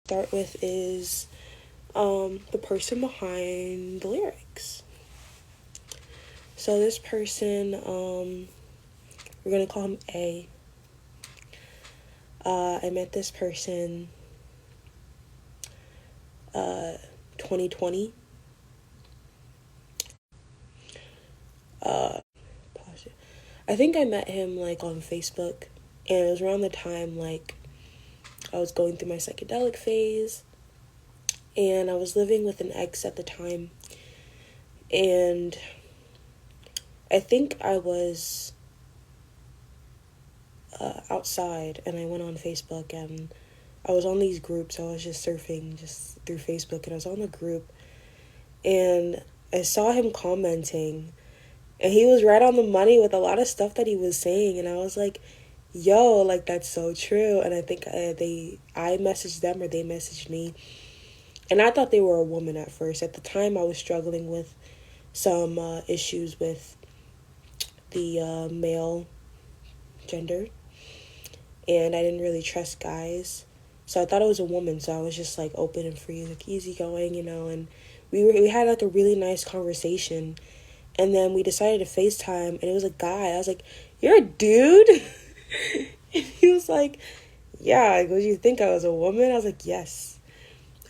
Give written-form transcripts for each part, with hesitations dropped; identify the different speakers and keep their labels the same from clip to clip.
Speaker 1: Start with is the person behind the lyrics. So this person, we're gonna call him A. I met this person 2020. I think I met him like on Facebook, and it was around the time like I was going through my psychedelic phase, and I was living with an ex at the time, and I think I was outside, and I went on Facebook, and I was on these groups. I was just surfing just through Facebook, and I was on the group, and I saw him commenting, and he was right on the money with a lot of stuff that he was saying, and I was like, yo, like, that's so true. And I think I messaged them, or they messaged me, and I thought they were a woman at first. At the time, I was struggling with some issues with the male gender, and I didn't really trust guys, so I thought it was a woman. So I was just like open and free, like easygoing, and we had like a really nice conversation, and then we decided to FaceTime, and it was a guy. I was like, "You're a dude?" And he was like, "Yeah." I go, "You think I was a woman?" I was like, "Yes,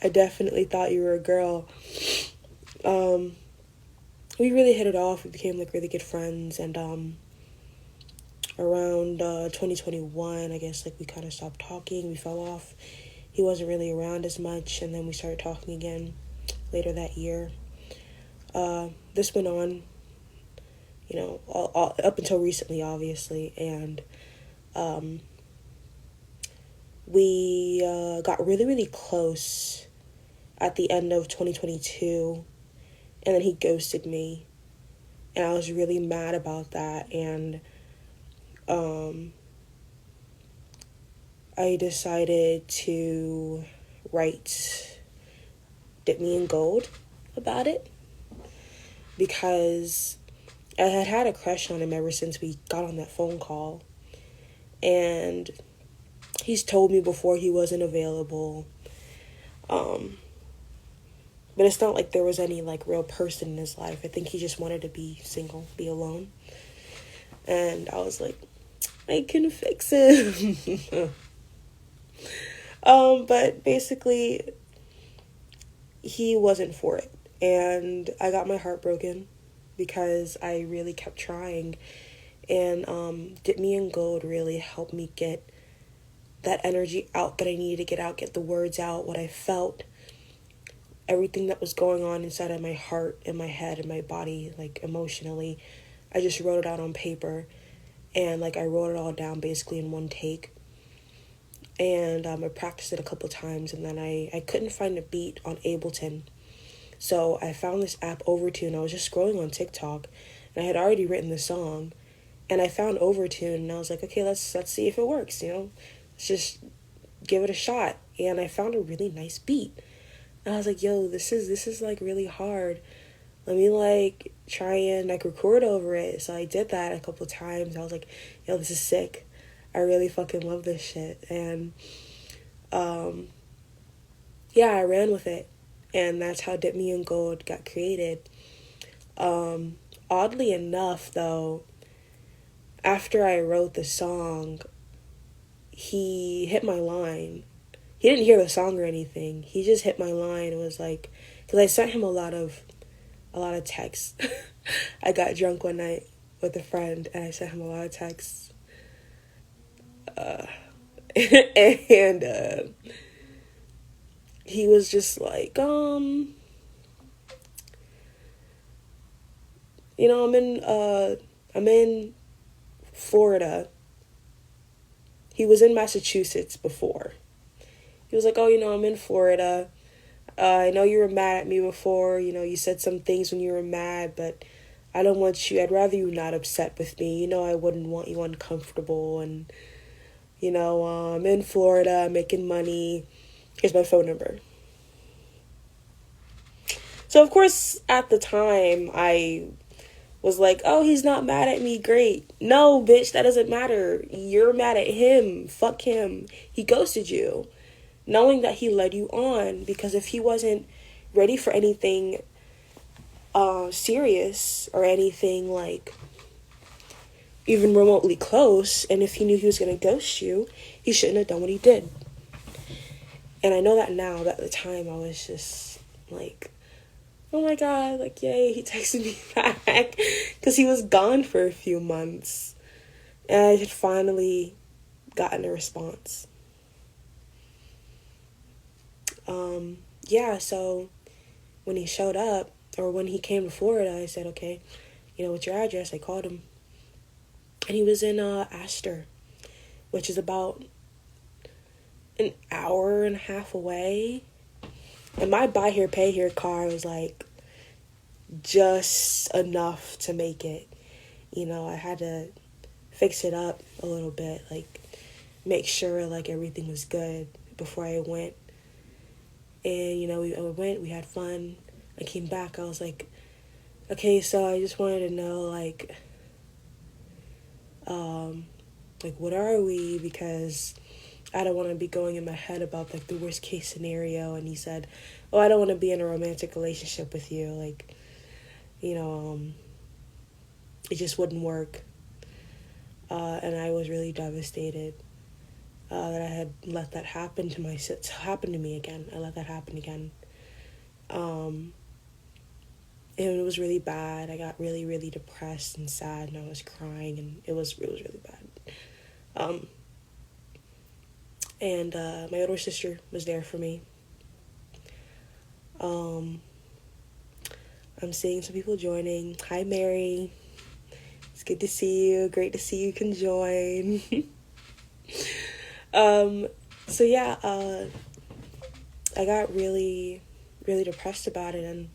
Speaker 1: I definitely thought you were a girl." We really hit it off. We became like really good friends, and around 2021, I guess, like, we kind of stopped talking. We fell off. He wasn't really around as much, and then we started talking again later that year. This went on, all up until recently, obviously, and we got really, really close at the end of 2022, and then he ghosted me, and I was really mad about that, and I decided to write Dip Me in Gold about it, because I had had a crush on him ever since we got on that phone call, and he's told me before he wasn't available, but it's not like there was any like real person in his life. I think he just wanted to be single, be alone, and I was like, I can fix him. But basically, he wasn't for it, and I got my heart broken because I really kept trying, and Dip Me in Gold really helped me get that energy out that I needed to get out, get the words out, what I felt, everything that was going on inside of my heart and my head and my body, like emotionally. I just wrote it out on paper, and like I wrote it all down basically in one take. And I practiced it a couple times, and then I couldn't find a beat on Ableton. So I found this app, Overtune. I was just scrolling on TikTok, and I had already written the song, and I found Overtune, and I was like, okay, let's see if it works, let's just give it a shot. And I found a really nice beat, and I was like, yo, this is like really hard. Let me like try and like record over it. So I did that a couple times. I was like, yo, this is sick. I really fucking love this shit. And yeah, I ran with it, and that's how Dip Me in Gold got created. Oddly enough, though, after I wrote the song, he hit my line. He didn't hear the song or anything. He just hit my line and was like, because I sent him a lot of texts. I got drunk one night with a friend, and I sent him a lot of texts. And he was just like, I'm in Florida. He was in Massachusetts before. He was like, I'm in Florida. I know you were mad at me before. You said some things when you were mad, but I don't want you. I'd rather you not upset with me. I wouldn't want you uncomfortable. And, I'm in Florida, making money. Here's my phone number. So, of course, at the time, I was like, oh, he's not mad at me. Great. No, bitch, that doesn't matter. You're mad at him. Fuck him. He ghosted you. knowing that he led you on, because if he wasn't ready for anything serious or anything like even remotely close, and if he knew he was going to ghost you, he shouldn't have done what he did. And I know that now, but at the time I was just like, oh my god, like, yay, he texted me back, because he was gone for a few months, and I had finally gotten a response. Yeah, so when he showed up, or when he came to Florida, I said, okay, what's your address? I called him, and he was in Astor, which is about an hour and a half away. And my buy here, pay here car was like just enough to make it. I had to fix it up a little bit, like make sure like everything was good before I went. And we had fun. I came back, I was like, okay, so I just wanted to know like what are we, because I don't want to be going in my head about like the worst case scenario. And he said, oh, I don't want to be in a romantic relationship with you, like, it just wouldn't work. And I was really devastated that I had let that happen to me again. I let that happen again. And it was really bad. I got really, really depressed and sad, and I was crying, and it was really bad. And my older sister was there for me. I'm seeing some people joining. Hi, Mary. It's good to see you. Great to see you can join. So yeah, I got really, really depressed about it, and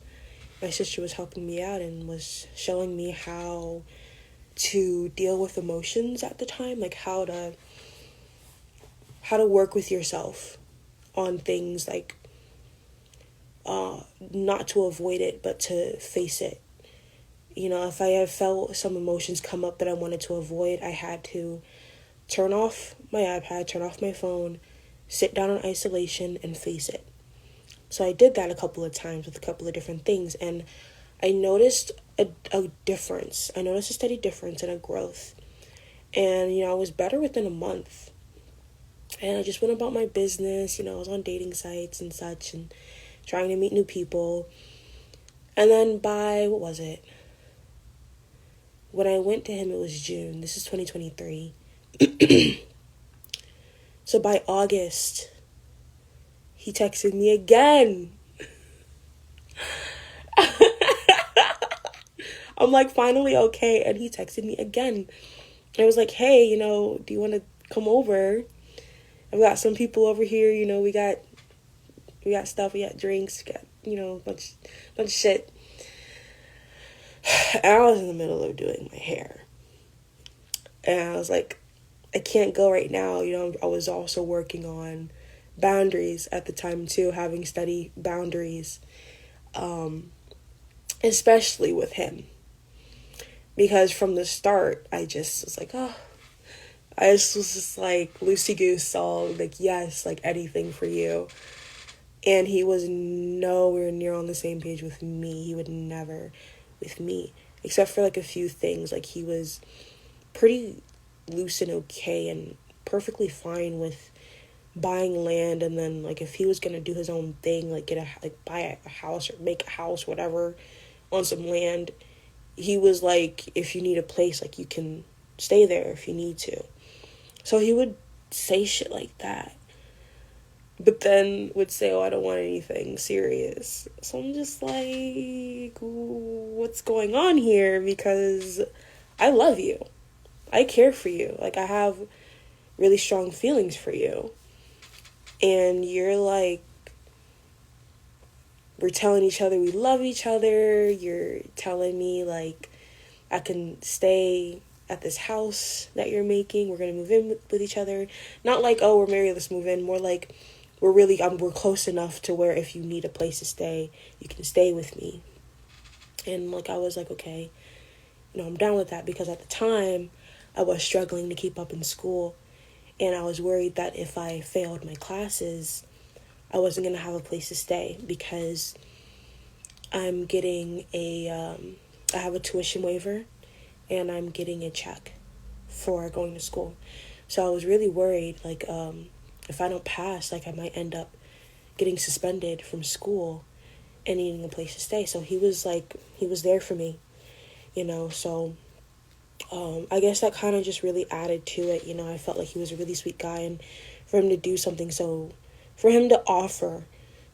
Speaker 1: my sister was helping me out and was showing me how to deal with emotions at the time, like how to work with yourself on things, like not to avoid it, but to face it. If I had felt some emotions come up that I wanted to avoid, I had to turn off my iPad, turn off my phone, sit down in isolation, and face it. So I did that a couple of times with a couple of different things, and I noticed a difference. I noticed a steady difference and a growth. And, I was better within a month. And I just went about my business. I was on dating sites and such and trying to meet new people. And then by, what was it? When I went to him, it was June. This is 2023. So by August, he texted me again. I'm like, finally okay. And he texted me again. I was like, hey, do you want to come over? I've got some people over here, we got stuff, we got drinks, we got, bunch of shit. And I was in the middle of doing my hair. And I was like, I can't go right now. I was also working on boundaries at the time too, having steady boundaries, especially with him. Because from the start, I just was like, oh, I just was just like loosey-goose, all like, yes, like anything for you. And he was nowhere near on the same page with me. He would never with me, except for like a few things. Like he was pretty loose and okay and perfectly fine with buying land, and then like if he was gonna do his own thing, like buy a house or make a house, whatever, on some land, he was like, if you need a place, like you can stay there if you need to. So he would say shit like that, but then would say, oh, I don't want anything serious. So I'm just like, what's going on here? Because I love you. I care for you. Like, I have really strong feelings for you. And you're like, we're telling each other we love each other. You're telling me, like, I can stay at this house that you're making. We're going to move in with each other. Not like, oh, we're married, let's move in. More like, we're close enough to where if you need a place to stay, you can stay with me. And, like, I was like, okay, I'm down with that, because at the time, I was struggling to keep up in school, and I was worried that if I failed my classes, I wasn't going to have a place to stay because I'm getting I have a tuition waiver and I'm getting a check for going to school. So I was really worried, like, if I don't pass, like, I might end up getting suspended from school and needing a place to stay. So he was there for me, so I guess that kind of just really added to it. I felt like he was a really sweet guy, and for him to do something for him to offer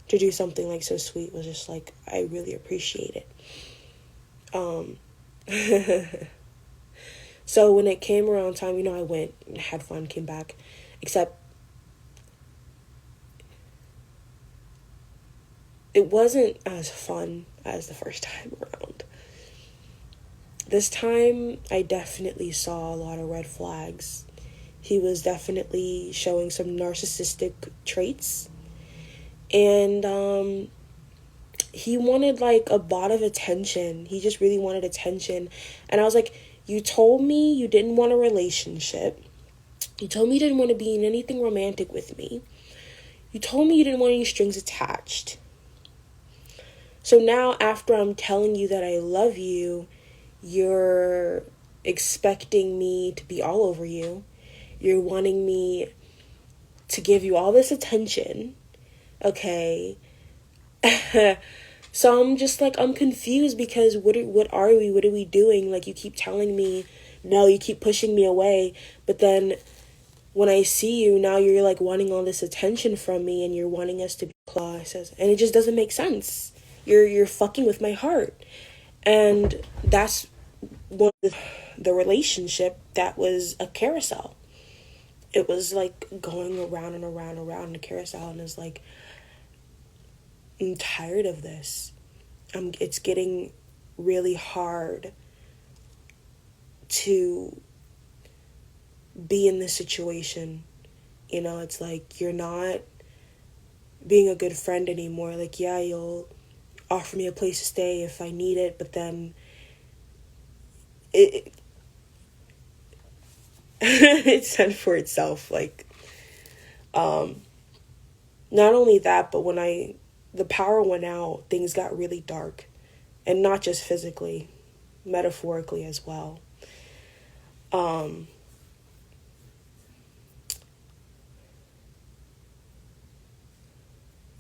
Speaker 1: to do something like so sweet was just like, I really appreciate it. So when it came around time, I went and had fun, came back, except it wasn't as fun as the first time around. This time, I definitely saw a lot of red flags. He was definitely showing some narcissistic traits. And he wanted, like, a lot of attention. He just really wanted attention. And I was like, you told me you didn't want a relationship. You told me you didn't want to be in anything romantic with me. You told me you didn't want any strings attached. So now, after I'm telling you that I love you, you're expecting me to be all over you. You're wanting me to give you all this attention. Okay. So I'm just like, I'm confused because what are we? What are we doing? Like, you keep telling me no, you keep pushing me away. But then when I see you, now you're like wanting all this attention from me and you're wanting us to be close. And it just doesn't make sense. You're fucking with my heart. And that's one of the relationship that was a carousel. It was like going around and around and around in a carousel, and it's like, I'm tired of this. It's getting really hard to be in this situation. It's like, you're not being a good friend anymore. Like, yeah, you'll offer me a place to stay if I need it, but then it sent for itself. Like, not only that, but when the power went out, things got really dark, and not just physically, metaphorically as well.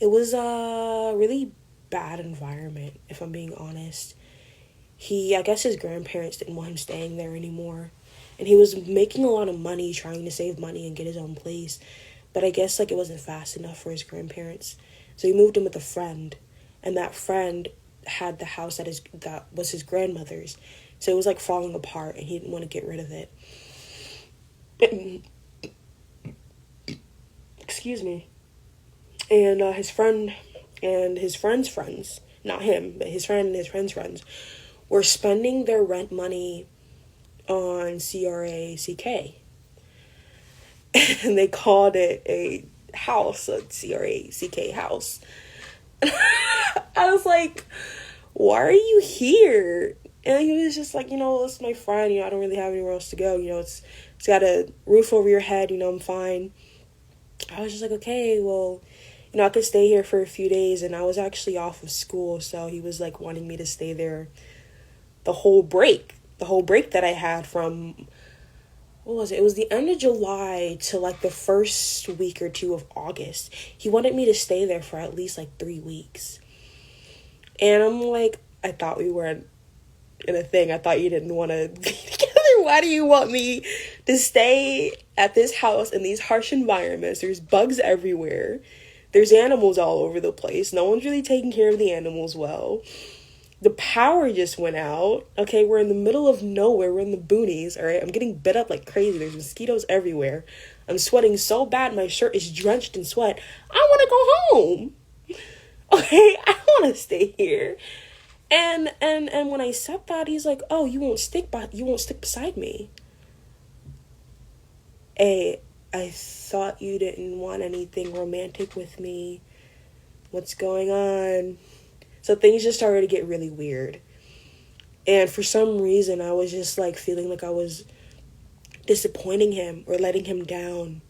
Speaker 1: It was a really bad environment, if I'm being honest. I guess his grandparents didn't want him staying there anymore. And he was making a lot of money, trying to save money and get his own place. But I guess, like, it wasn't fast enough for his grandparents. So he moved in with a friend. And that friend had the house that was his grandmother's. So it was, like, falling apart, and he didn't want to get rid of it. Excuse me. And his friend and his friend's friends, not him, but his friend and his friend's friends, were spending their rent money on CRACK. And they called it a house, a CRACK house. I was like, why are you here? And he was just like, it's my friend, I don't really have anywhere else to go. It's got a roof over your head, I'm fine. I was just like, okay, well, I could stay here for a few days, and I was actually off of school, so he was, like, wanting me to stay there the whole break that I had from, what was it? It was the end of July to, like, the first week or two of August. He wanted me to stay there for at least, like, 3 weeks. And I'm like, I thought we were in a thing. I thought you didn't want to be together. Why do you want me to stay at this house in these harsh environments? There's bugs everywhere. There's animals all over the place. No one's really taking care of the animals well. The power just went out. Okay, we're in the middle of nowhere. We're in the boonies, all right? I'm getting bit up like crazy. There's mosquitoes everywhere. I'm sweating so bad. My shirt is drenched in sweat. I want to go home. Okay, I want to stay here. And when I said that, he's like, "Oh, you won't stick beside me." Hey, I thought you didn't want anything romantic with me. What's going on? So things just started to get really weird. And for some reason, I was just like feeling like I was disappointing him or letting him down.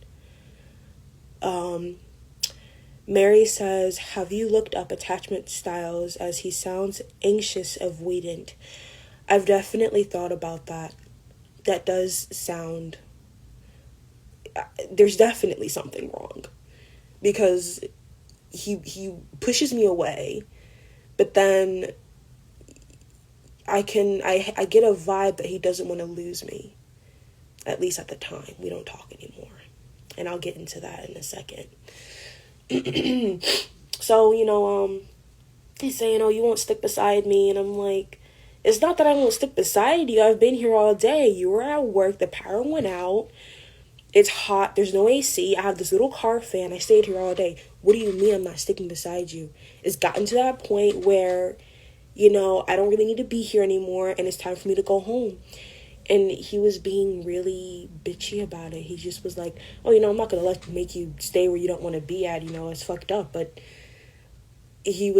Speaker 1: Mary says, have you looked up attachment styles as he sounds anxious, avoidant? I've definitely thought about that. That does sound... There's definitely something wrong. Because he pushes me away, but then I get a vibe that he doesn't want to lose me. At least at the time. We don't talk anymore. And I'll get into that in a second. So, he's saying, oh, you won't stick beside me. And I'm like, it's not that I won't stick beside you. I've been here all day. You were at work. The power went out. It's hot. There's no AC. I have this little car fan. I stayed here all day. What do you mean I'm not sticking beside you? It's gotten to that point where, I don't really need to be here anymore. And it's time for me to go home. And he was being really bitchy about it. He just was like, oh, I'm not going to make you stay where you don't want to be at. It's fucked up. But he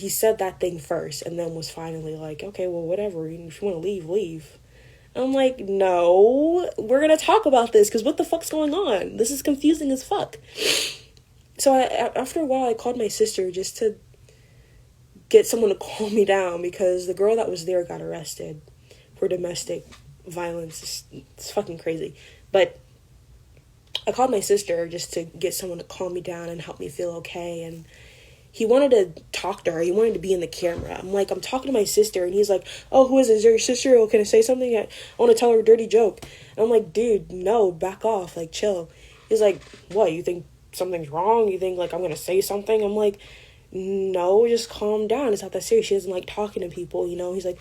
Speaker 1: said that thing first and then was finally like, okay, well, whatever. If you want to leave, leave. I'm like, no, we're going to talk about this because what the fuck's going on? This is confusing as fuck. So after a while, I called my sister just to get someone to calm me down because the girl that was there got arrested for domestic violence. It's fucking crazy. But I called my sister just to get someone to calm me down and help me feel okay. And he wanted to talk to her. He wanted to be in the camera. I'm like, I'm talking to my sister. And he's like, oh, who is it? Is your sister? Oh, can I say something? I want to tell her a dirty joke. And I'm like, dude, no, back off. Like, chill. He's like, what? You think something's wrong? You think, like, I'm going to say something? I'm like, no, just calm down. It's not that serious. She doesn't like talking to people, He's like,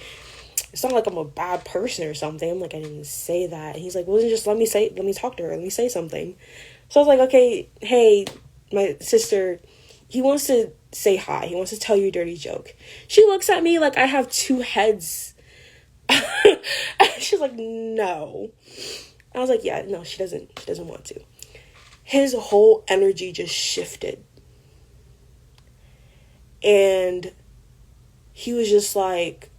Speaker 1: it's not like I'm a bad person or something. I'm like, I didn't say that. And he's like, well, just let me talk to her. Let me say something. So I was like, okay, hey, my sister, he wants to say hi. He wants to tell you a dirty joke. She looks at me like I have two heads. She's like, no. I was like, yeah, no, she doesn't want to. His whole energy just shifted. And he was just like,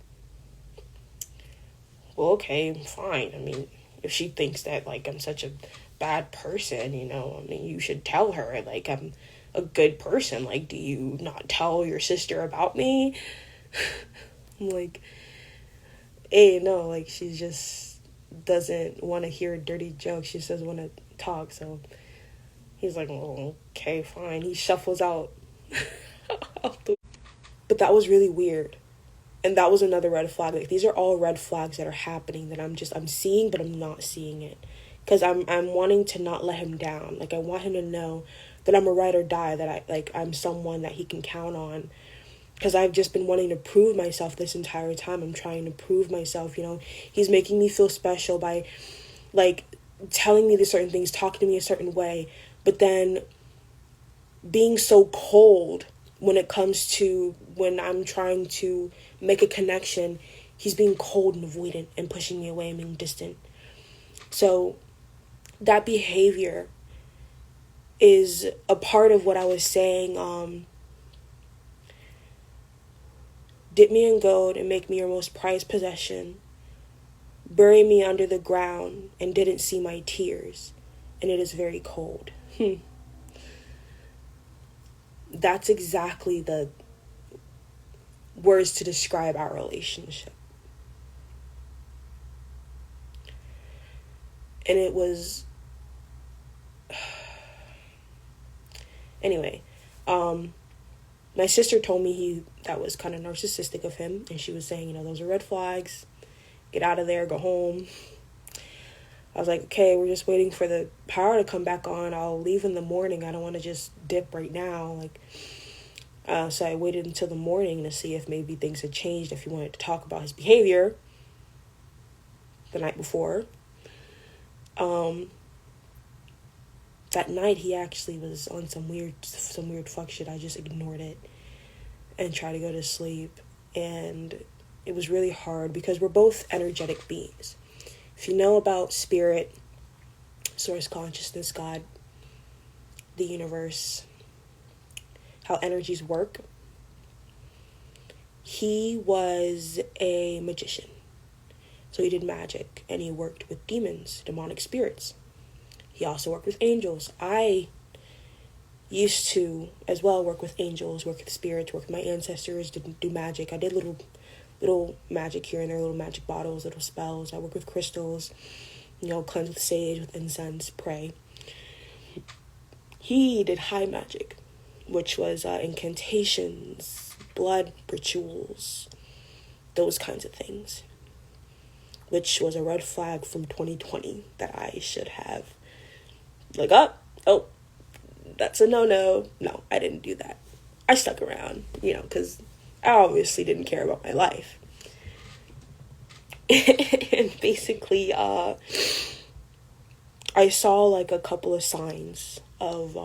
Speaker 1: well, okay, fine. I mean, if she thinks that, like, I'm such a bad person, you should tell her, like, I'm a good person. Like, do you not tell your sister about me? I'm like, hey, no, like, she just doesn't want to hear a dirty joke. She just doesn't want to talk. So he's like, well, okay, fine. He shuffles out. But that was really weird. And that was another red flag. Like, these are all red flags that are happening that I'm seeing, but I'm not seeing it. Because I'm wanting to not let him down. Like, I want him to know that I'm a ride or die, that I'm someone that he can count on. Because I've just been wanting to prove myself this entire time. I'm trying to prove myself, He's making me feel special by, like, telling me these certain things, talking to me a certain way. But then being so cold when it comes to when I'm trying to make a connection, he's being cold and avoidant and pushing me away and being distant. So that behavior is a part of what I was saying. Dip me in gold and make me your most prized possession. Bury me under the ground and didn't see my tears, and it is very cold. That's exactly the words to describe our relationship. And it was... Anyway, my sister told me that was kind of narcissistic of him, and she was saying, those are red flags. Get out of there, go home. I was like, okay, we're just waiting for the power to come back on. I'll leave in the morning. I don't want to just dip right now. So I waited until the morning to see if maybe things had changed, if he wanted to talk about his behavior the night before. That night he actually was on some weird fuck shit. I just ignored it and tried to go to sleep. And it was really hard because we're both energetic beings. If you know about spirit, source consciousness, God, the universe, how energies work, he was a magician. So he did magic and he worked with demons, demonic spirits. He also worked with angels. I used to as well work with angels, work with spirits, work with my ancestors, didn't do magic. I did little magic here and there, little magic bottles, little spells. I work with crystals, cleanse with sage, with incense, pray. He did high magic, which was incantations, blood rituals, those kinds of things, which was a red flag from 2020 that I should have oh, that's a no. No, I didn't do that. I stuck around, because I obviously didn't care about my life. And basically, I saw a couple of signs of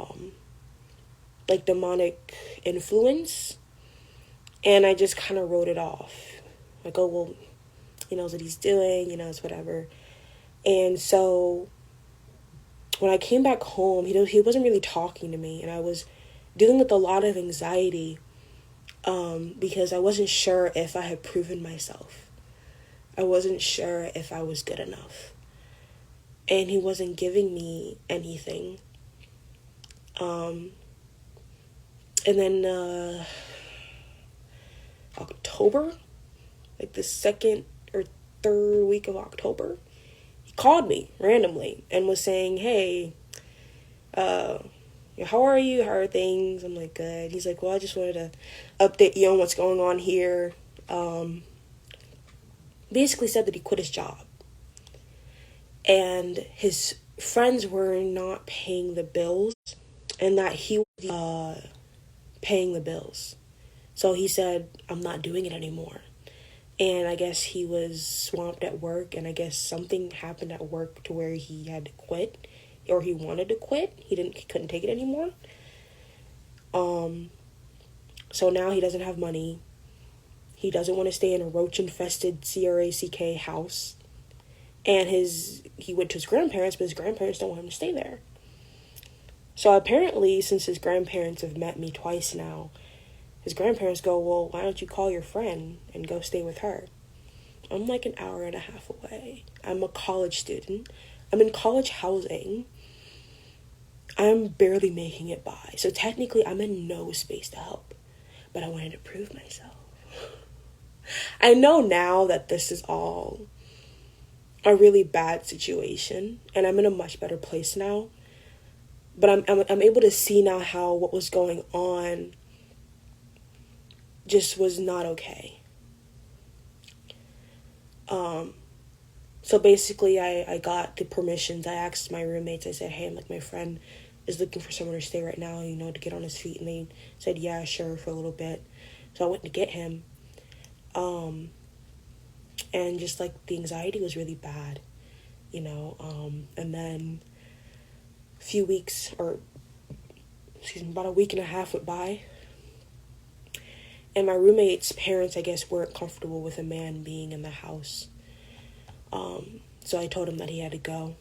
Speaker 1: demonic influence, and I just kind of wrote it off. Oh, well, he knows what he's doing, it's whatever. And so when I came back home, he wasn't really talking to me, and I was dealing with a lot of anxiety because I wasn't sure if I had proven myself. I wasn't sure if I was good enough. And he wasn't giving me anything. And then October, the second or third week of October, he called me randomly and was saying, hey, how are you? How are things? I'm like, good. He's like, well, I just wanted to update you on what's going on here. Basically said that he quit his job. And his friends were not paying the bills, and that he was paying the bills. So he said, I'm not doing it anymore. And I guess he was swamped at work, and I guess something happened at work to where he had to quit, or he wanted to quit. He couldn't take it anymore. So now he doesn't have money. He doesn't want to stay in a roach-infested CRACK house. And he went to his grandparents, but his grandparents don't want him to stay there. So apparently, since his grandparents have met me twice now, his grandparents go, well, why don't you call your friend and go stay with her? I'm an hour and a half away. I'm a college student. I'm in college housing. I'm barely making it by. So technically, I'm in no space to help. But I wanted to prove myself. I know now that this is all a really bad situation, and I'm in a much better place now. But I'm able to see now how what was going on just was not okay. So basically, I got the permissions. I asked my roommates. I said, hey, my friend is looking for someone to stay right now, to get on his feet. And they said, yeah, sure, for a little bit. So I went to get him. And just the anxiety was really bad, and then a few weeks, about a week and a half went by, and my roommate's parents, I guess, weren't comfortable with a man being in the house. So I told him that he had to go.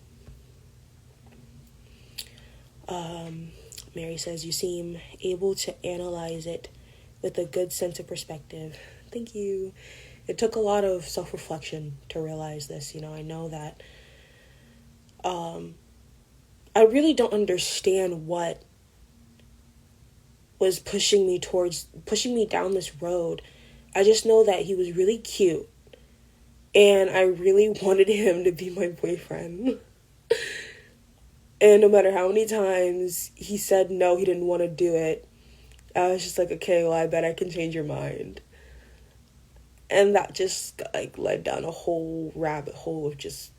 Speaker 1: Mary says, you seem able to analyze it with a good sense of perspective. Thank you. It took a lot of self-reflection to realize this. I know that I really don't understand what was pushing me down this road. I just know that he was really cute, and I really wanted him to be my boyfriend. And no matter how many times he said no, he didn't want to do it, I was just okay, well, I bet I can change your mind. And that just led down a whole rabbit hole of just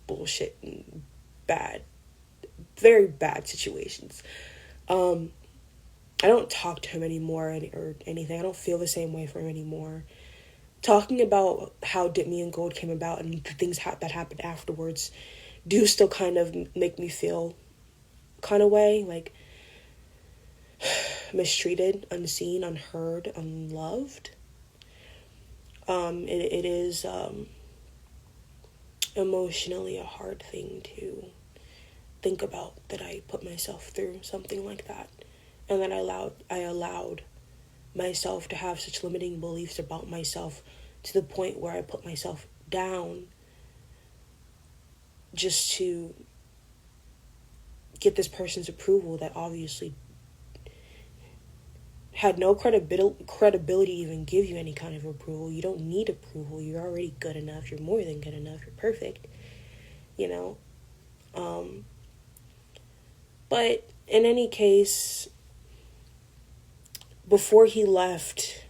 Speaker 1: bullshit and very bad situations. I don't talk to him anymore or anything. I don't feel the same way for him anymore. Talking about how Dip Me and Gold came about and the things that happened afterwards do still kind of make me feel kind of way, mistreated, unseen, unheard, unloved. It is emotionally a hard thing to think about, that I put myself through something like that, and that I allowed myself to have such limiting beliefs about myself to the point where I put myself down just to get this person's approval that obviously had no credibility to even give you any kind of approval. You don't need approval. You're already good enough. You're more than good enough. You're perfect, you know. But in any case, before he left,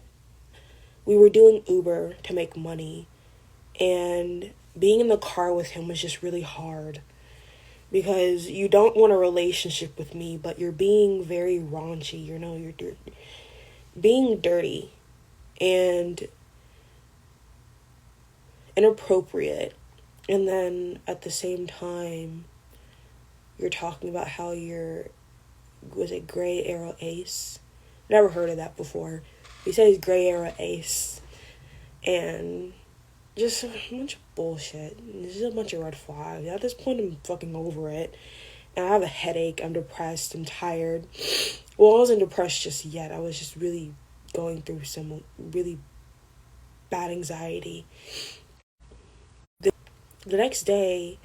Speaker 1: we were doing Uber to make money, and being in the car with him was just really hard because you don't want a relationship with me, but you're being very raunchy, you know, you're being dirty and inappropriate, and then at the same time you're talking about how you're, was it gray era ace? Never heard of that before. He said he's gray era ace, and just a bunch of bullshit. This is a bunch of red flags. At this point, I'm fucking over it. And I have a headache. I'm depressed. I'm tired. Well, I wasn't depressed just yet. I was just really going through some really bad anxiety. The next day,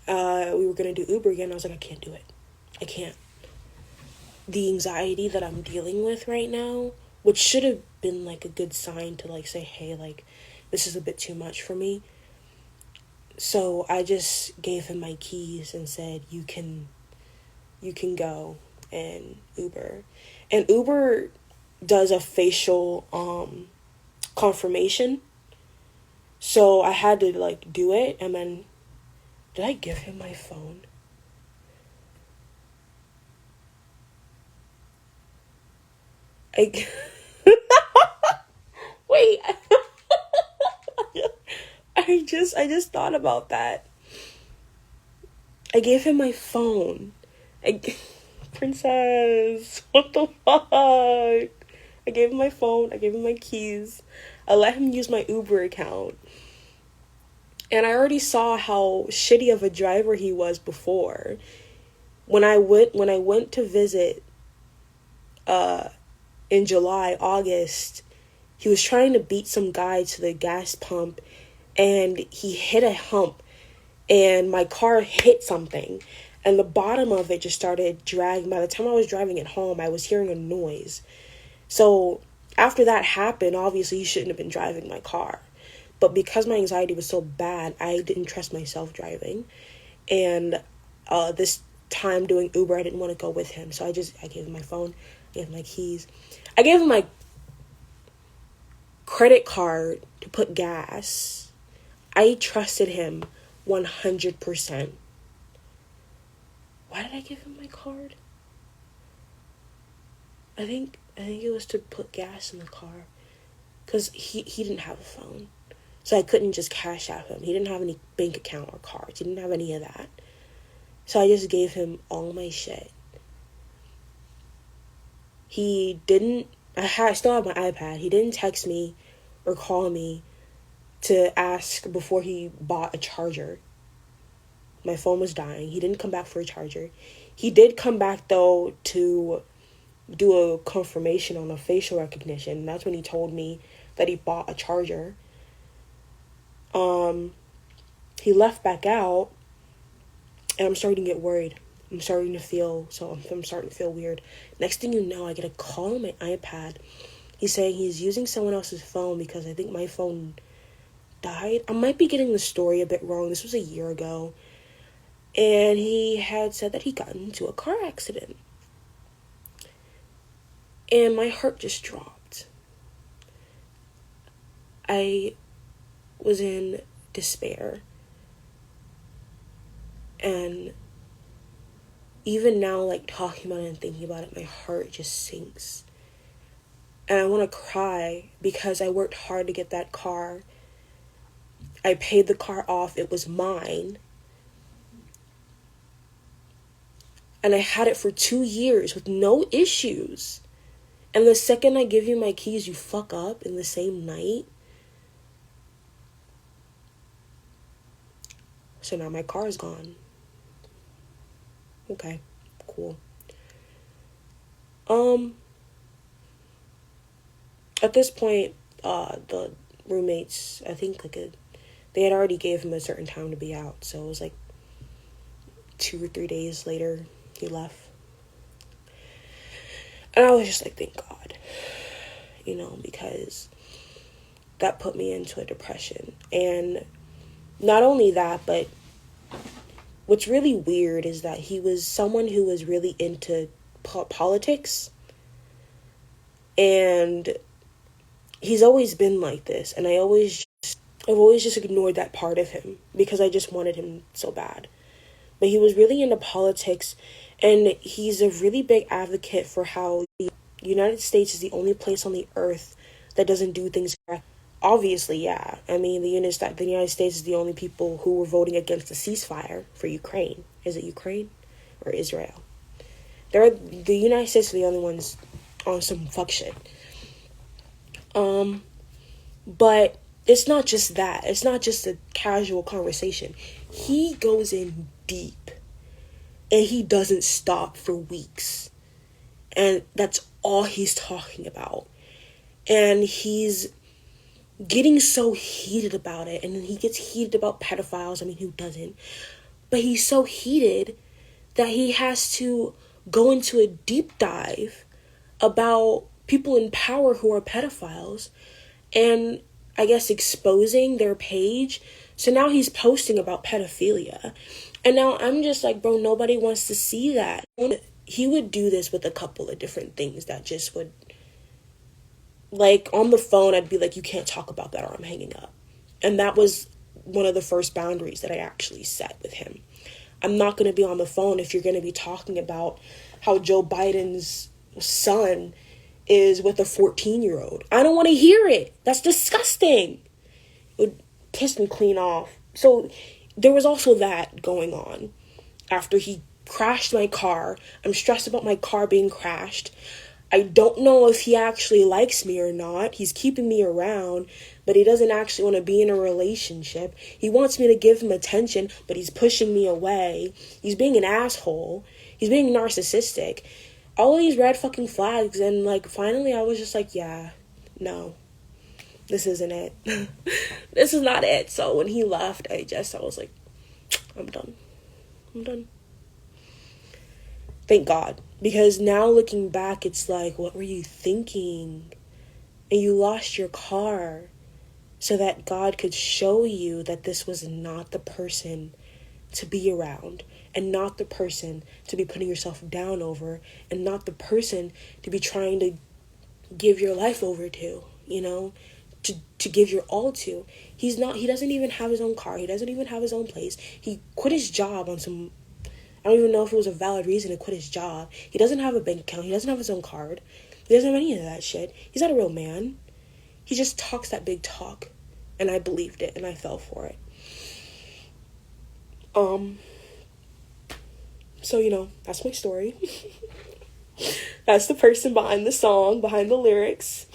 Speaker 1: we were going to do Uber again. I was like, I can't do it. I can't. The anxiety that I'm dealing with right now, which should have been like a good sign to like say, hey, like, this is a bit too much for me. So I just gave him my keys and said, you can go and Uber. And Uber does a facial confirmation. So I had to like do it, and then did I give him my phone? Wait. I just thought about that. I gave him my phone. Princess, what the fuck? I gave him my phone. I gave him my keys. I let him use my Uber account. And I already saw how shitty of a driver he was before. When I went to visit in July, August, he was trying to beat some guy to the gas pump, and he hit a hump, and my car hit something, and the bottom of it just started dragging. By the time I was driving it home, I was hearing a noise. So after that happened, obviously he shouldn't have been driving my car. But because my anxiety was so bad, I didn't trust myself driving. And this time doing Uber, I didn't want to go with him. So I gave him my phone, I gave him my keys. I gave him my credit card to put gas. I trusted him 100%. Why did I give him my card? I think it was to put gas in the car. Because he didn't have a phone. So I couldn't just cash out him. He didn't have any bank account or cards. He didn't have any of that. So I just gave him all my shit. I still have my iPad. He didn't text me or call me to ask before he bought a charger. My phone was dying. He didn't come back for a charger. He did come back, though, to do a confirmation on a facial recognition. That's when he told me that he bought a charger. He left back out, and I'm starting to get worried. I'm starting to feel weird. Next thing you know, I get a call on my iPad. He's saying he's using someone else's phone because I think my phone died. I might be getting the story a bit wrong. This was a year ago. And he had said that he got into a car accident. And my heart just dropped. I was in despair. And even now, like, talking about it and thinking about it, my heart just sinks. And I want to cry because I worked hard to get that car. I paid the car off. It was mine. And I had it for 2 years with no issues. And the second I give you my keys, you fuck up in the same night. So now my car is gone. Okay, cool. At this point, the roommates, I think they had already gave him a certain time to be out. So it was like 2 or 3 days later, he left. And I was just like, thank God, because that put me into a depression. And not only that, but what's really weird is that he was someone who was really into politics. And he's always been like this. And I've always just ignored that part of him because I just wanted him so bad. But he was really into politics, and he's a really big advocate for how the United States is the only place on the earth that doesn't do things correctly. Obviously, yeah. I mean, the United States is the only people who were voting against the ceasefire for Ukraine. Is it Ukraine or Israel? The United States are the only ones on some fuck shit. But it's not just that. It's not just a casual conversation. He goes in deep, and he doesn't stop for weeks. And that's all he's talking about. And he's getting so heated about it. And then he gets heated about pedophiles. I mean, who doesn't? But he's so heated that he has to go into a deep dive about people in power who are pedophiles, and I guess exposing their page. So now he's posting about pedophilia. And now I'm just like, bro, nobody wants to see that. He would do this with a couple of different things that just would, like, on the phone, I'd be like, you can't talk about that or I'm hanging up. And that was one of the first boundaries that I actually set with him. I'm not going to be on the phone if you're going to be talking about how Joe Biden's son is with a 14-year-old. I don't want to hear it. That's disgusting. It would piss me clean off. So there was also that going on. After he crashed my car, I'm stressed about my car being crashed. I don't know if he actually likes me or not. He's keeping me around, but he doesn't actually want to be in a relationship. He wants me to give him attention, but he's pushing me away. He's being an asshole. He's being narcissistic. All of these red fucking flags, and like finally I was just like, yeah, no, this isn't it. This is not it. So when he left, I was like, I'm done. Thank God. Because now looking back, it's like, what were you thinking? And you lost your car so that God could show you that this was not the person to be around, and not the person to be putting yourself down over, and not the person to be trying to give your life over to, to give your all to. He doesn't even have his own car. He doesn't even have his own place. He quit his job on some, I don't even know if it was a valid reason to quit his job. He doesn't have a bank account. He doesn't have his own card. He doesn't have any of that shit. He's not a real man. He just talks that big talk. And I believed it, and I fell for it. So, that's my story. That's the person behind the song, behind the lyrics.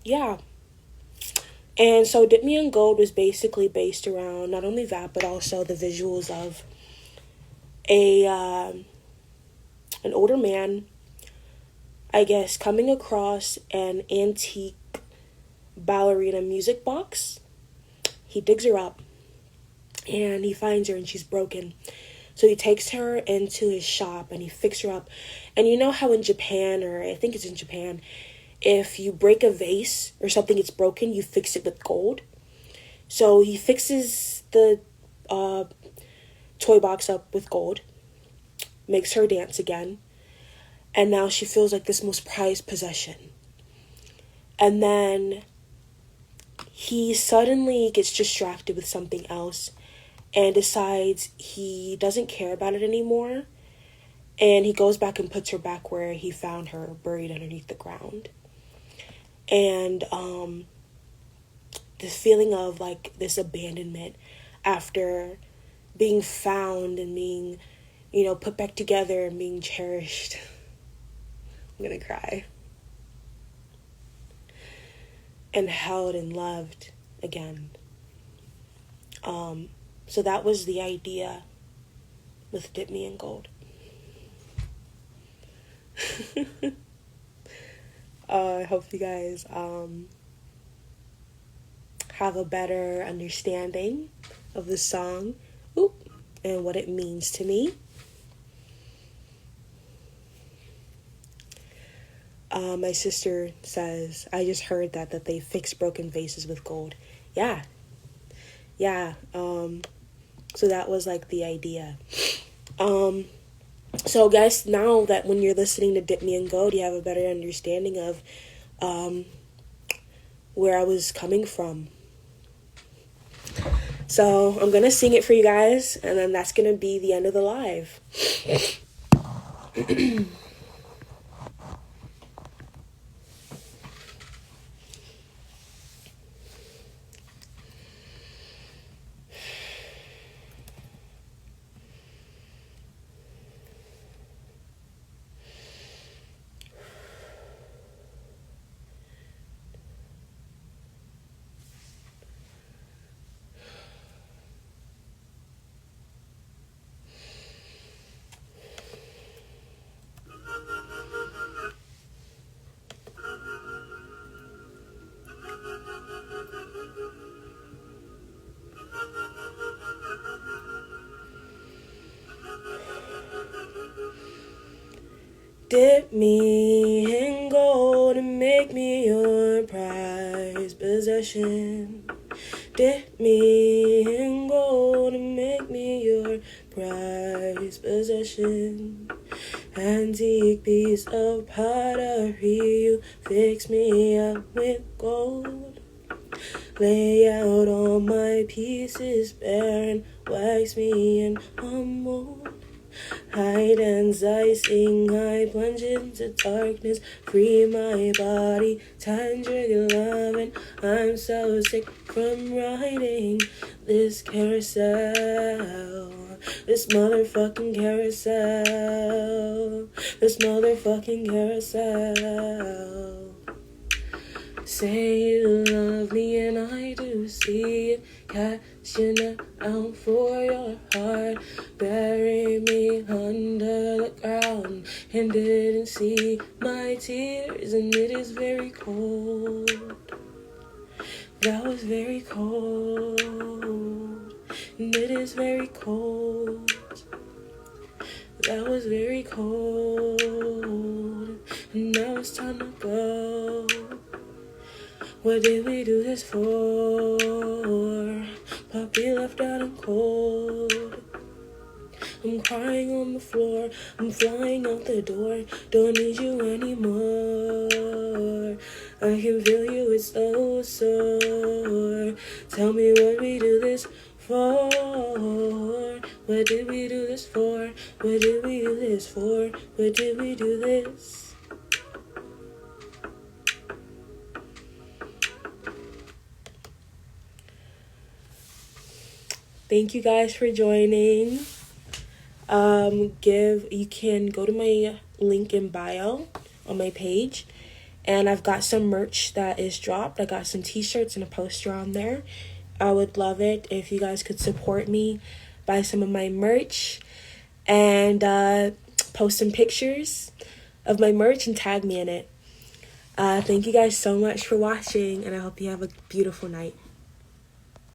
Speaker 1: Yeah. And so Dip Me in Gold was basically based around not only that, but also the visuals of an older man, I guess, coming across an antique ballerina music box. He digs her up and he finds her and she's broken. So he takes her into his shop and he fixes her up. And you know how in Japan, or I think it's in Japan, if you break a vase or something gets broken, you fix it with gold. So he fixes the toy box up with gold, makes her dance again, and now she feels like this most prized possession. And then he suddenly gets distracted with something else and decides he doesn't care about it anymore. And he goes back and puts her back where he found her, buried underneath the ground. And this feeling of like this abandonment after being found and being, put back together and being cherished. I'm gonna cry. And held and loved again. So that was the idea with Dip Me in Gold. I hope you guys have a better understanding of the song and what it means to me. My sister says, I just heard that they fix broken vases with gold. Yeah. So that was like the idea. So guys, now that when you're listening to Dip Me in Gold, you have a better understanding of where I was coming from. So I'm gonna sing it for you guys, and then that's gonna be the end of the live. Dip me in gold and make me your prized possession. Dip me in gold and make me your prized possession. Antique piece of pottery, you fix me up with gold. Lay out all my pieces bare and wax me in a mold. Hide and I sing, I plunge into darkness, free my body, tangerine loving. I'm so sick from riding this carousel, this motherfucking carousel, this motherfucking carousel. Say you love me and I do see it, cashing out for your heart. Bury me under the ground and didn't see my tears, and it is very cold. That was very cold, and it is very cold. That was very cold, and now it's time to go. What did we do this for? Puppy left out and cold. I'm crying on the floor, I'm flying out the door. Don't need you anymore. I can feel you, it's so sore. Tell me what we do this for. What did we do this for? What did we do this for? What did we do this? Thank you guys for joining. You can go to my link in bio on my page, and I've got some merch that is dropped. I got some t-shirts and a poster on there. I would love it if you guys could support me, buy some of my merch, and post some pictures of my merch and tag me in it. Thank you guys so much for watching, and I hope you have a beautiful night.